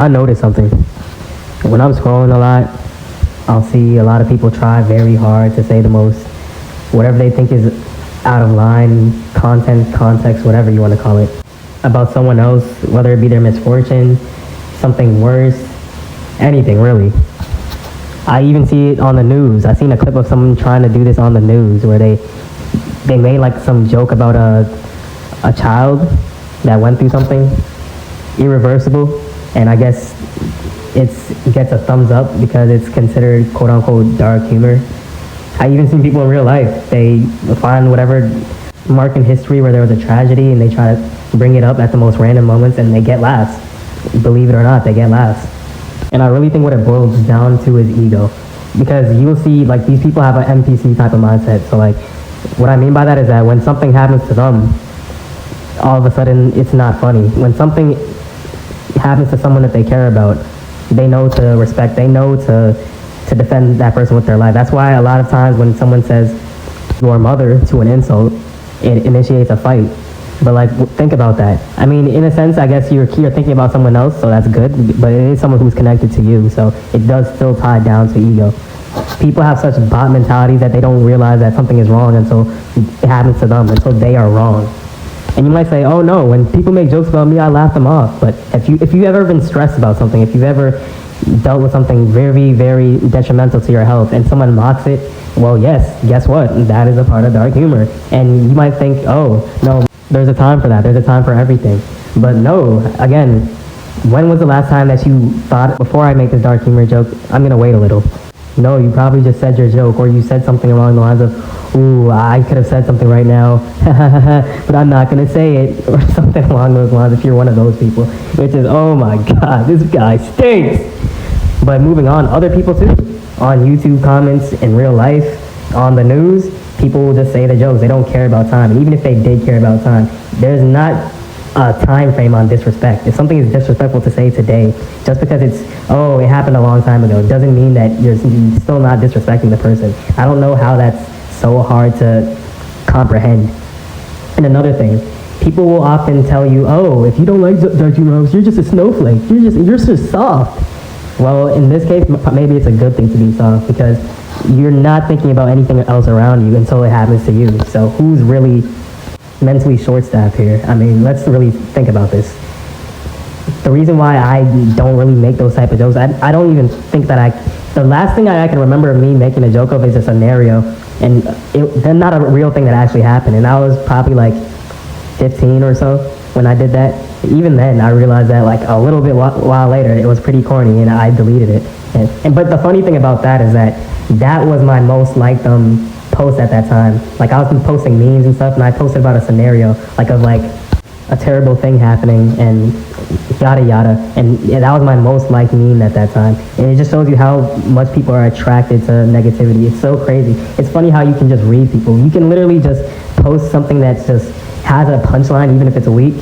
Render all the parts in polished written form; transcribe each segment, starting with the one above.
I noticed something. When I'm scrolling a lot, I'll see a lot of people try very hard to say the most, whatever they think is out of line, content, context, whatever you want to call it, about someone else, whether it be their misfortune, something worse, anything really. I even see it on the news. I seen a clip of someone trying to do this on the news where they made like some joke about a child that went through something irreversible, and I guess it gets a thumbs up because it's considered quote unquote dark humor. I even seen people in real life, they find whatever mark in history where there was a tragedy and they try to bring it up at the most random moments and they get laughs. Believe it or not, they get laughs. And I really think what it boils down to is ego. Because you'll see like these people have an NPC type of mindset. So like what I mean by that is that when something happens to them, all of a sudden it's not funny. When something happens to someone that they care about, they know to respect, they know to defend that person with their life. That's why a lot of times when someone says your mother to an insult, it initiates a fight. But like, think about that. I mean, in a sense, I guess you're thinking about someone else, so that's good, but it is someone who's connected to you, so it does still tie down to ego. People have such bot mentalities that they don't realize that something is wrong until it happens to them, until they are wrong. And you might say, oh no, when people make jokes about me, I laugh them off. But if you've ever been stressed about something, if you've ever dealt with something very, very detrimental to your health and someone mocks it, well, yes, guess what? That is a part of dark humor. And you might think, oh, no, there's a time for that. There's a time for everything. But no, again, when was the last time that you thought, before I make this dark humor joke, I'm going to wait a little? No, you probably just said your joke, or you said something along the lines of, ooh, I could have said something right now, but I'm not going to say it, or something along those lines if you're one of those people, which is, oh my God, this guy stinks. But moving on, other people too, on YouTube comments, in real life, on the news, people will just say the jokes. They don't care about time. And even if they did care about time, there's not a time frame on disrespect. If something is disrespectful to say today, just because it's, oh, it happened a long time ago, doesn't mean that you're still not disrespecting the person. I don't know how that's so hard to comprehend. And another thing, people will often tell you, oh, if you don't like dark humor, you're just a snowflake. You're just soft. Well, in this case, maybe it's a good thing to be soft because you're not thinking about anything else around you until it happens to you. So who's really mentally short-staffed here? I mean, let's really think about this. The reason why I don't really make those type of jokes, I don't even think that the last thing I can remember of me making a joke of is a scenario, and they're not a real thing that actually happened, and I was probably like 15 or so when I did that. Even then, I realized that like a little bit while later, it was pretty corny, and I deleted it. But the funny thing about that is that was my most liked post at that time. Like I was posting memes and stuff, and I posted about a scenario like of like a terrible thing happening and yada yada, and that was my most liked meme at that time. And it just shows you how much people are attracted to negativity. It's so crazy. It's funny how you can just read people. You can literally just post something that's just has a punchline, even if it's weak,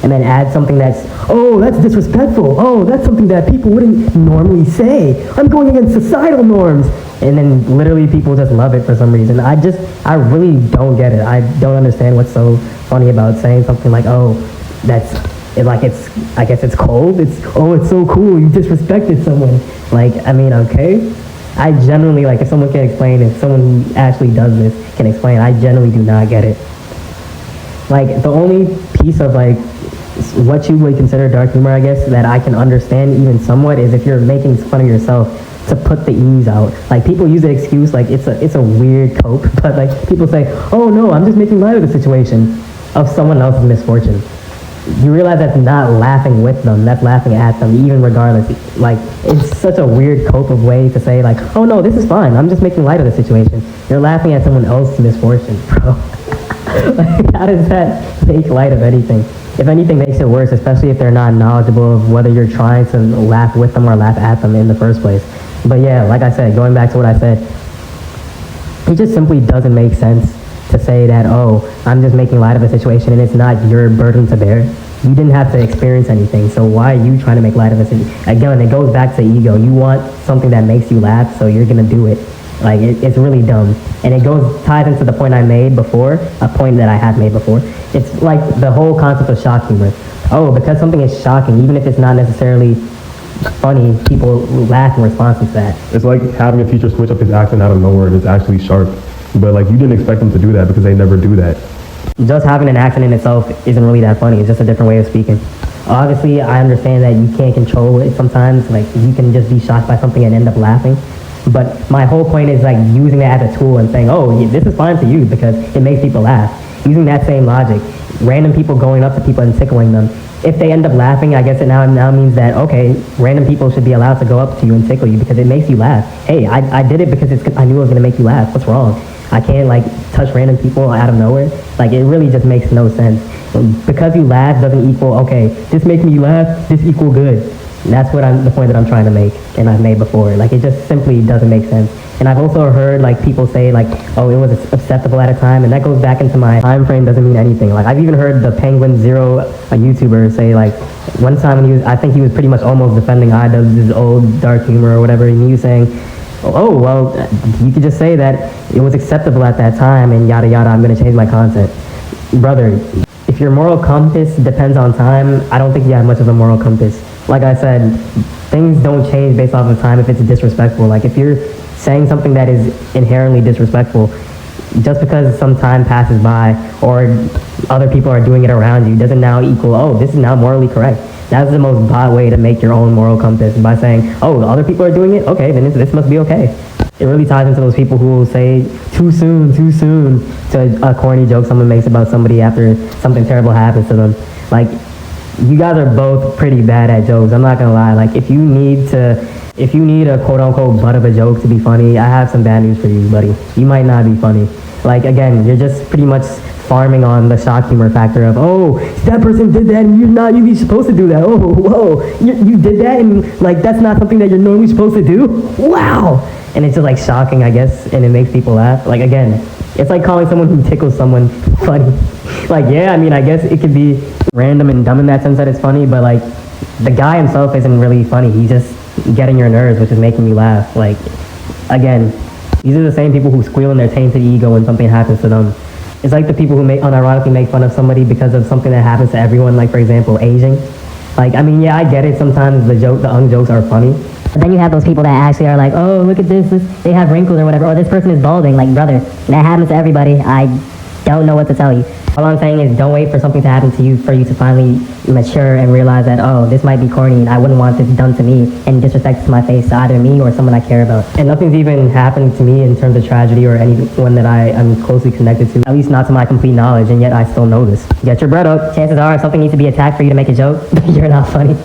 and then add something that's, oh, that's disrespectful. Oh, that's something that people wouldn't normally say. I'm going against societal norms. And then literally people just love it for some reason. I really don't get it. I don't understand what's so funny about saying something like, oh, I guess it's cold. It's so cool. You disrespected someone. Like, I mean, okay. I generally, like, if someone can explain, if someone who actually does this can explain, I generally do not get it. Like, the only piece of, like, what you would consider dark humor, I guess, that I can understand even somewhat is if you're making fun of yourself to put the ease out. Like, people use the excuse, like, it's a weird cope, but, like, people say, oh, no, I'm just making light of the situation of someone else's misfortune. You realize that's not laughing with them, that's laughing at them, even regardless. Like, it's such a weird cope of way to say, like, oh, no, this is fine, I'm just making light of the situation. You're laughing at someone else's misfortune, bro. Like, how does that make light of anything? If anything, makes it worse, especially if they're not knowledgeable of whether you're trying to laugh with them or laugh at them in the first place. But yeah, like I said, going back to what I said, it just simply doesn't make sense to say that, oh, I'm just making light of a situation and it's not your burden to bear. You didn't have to experience anything, so why are you trying to make light of a situation? Again, it goes back to ego. You want something that makes you laugh, so you're going to do it. Like, it's really dumb. And it ties into the point I made before, a point that I had made before. It's like the whole concept of shock humor. Oh, because something is shocking, even if it's not necessarily funny, people laugh in response to that. It's like having a teacher switch up his accent out of nowhere and it's actually sharp. But like you didn't expect them to do that because they never do that. Just having an accent in itself isn't really that funny. It's just a different way of speaking. Obviously, I understand that you can't control it sometimes. Like, you can just be shocked by something and end up laughing. But my whole point is, like, using that as a tool and saying, oh, this is fine to use because it makes people laugh. Using that same logic, random people going up to people and tickling them. If they end up laughing, I guess it now means that, okay, random people should be allowed to go up to you and tickle you because it makes you laugh. Hey, I did it because I knew it was going to make you laugh. What's wrong? I can't, like, touch random people out of nowhere. Like, it really just makes no sense. Because you laugh doesn't equal, okay, this makes me laugh, this equal good. And that's the point that I'm trying to make, and I've made before. Like, it just simply doesn't make sense. And I've also heard, like, people say, like, oh, it was acceptable at a time, and that goes back into my time frame doesn't mean anything. Like, I've even heard the Penguin Zero, a YouTuber, say, like, one time when I think he was pretty much almost defending his old dark humor or whatever, and he was saying, oh, well, you could just say that it was acceptable at that time, and yada yada, I'm going to change my content. Brother, if your moral compass depends on time, I don't think you have much of a moral compass. Like I said, things don't change based off of time if it's disrespectful. Like, if you're saying something that is inherently disrespectful, just because some time passes by or other people are doing it around you doesn't now equal, oh, this is now morally correct. That's the most bad way to make your own moral compass, by saying, oh, the other people are doing it? Okay, then this must be okay. It really ties into those people who will say, too soon, to a corny joke someone makes about somebody after something terrible happens to them. Like, you guys are both pretty bad at jokes. I'm not gonna lie. Like, if you need a quote-unquote butt of a joke to be funny, I have some bad news for you, buddy. You might not be funny. Like, again, you're just pretty much farming on the shock humor factor of, oh, that person did that and you're not really supposed to do that. Oh, whoa, you did that and, like, that's not something that you're normally supposed to do? Wow! And it's just, like, shocking, I guess, and it makes people laugh. Like, again, it's like calling someone who tickles someone funny. Like, yeah, I mean, I guess it could be random and dumb in that sense that it's funny, but, like, the guy himself isn't really funny. He's just getting your nerves, which is making you laugh. Like, again, these are the same people who squeal in their tainted ego when something happens to them. It's like the people who unironically make fun of somebody because of something that happens to everyone, like, for example, aging. Like, I mean, yeah, I get it. Sometimes the jokes are funny. But then you have those people that actually are like, oh, look at this, they have wrinkles or whatever, or this person is balding. Like, brother, that happens to everybody. I don't know what to tell you. All I'm saying is don't wait for something to happen to you for you to finally mature and realize that, oh, this might be corny and I wouldn't want this done to me and disrespect to my face to either me or someone I care about. And nothing's even happened to me in terms of tragedy or anyone that I am closely connected to, at least not to my complete knowledge, and yet I still know this. Get your bread up. Chances are if something needs to be attacked for you to make a joke, you're not funny.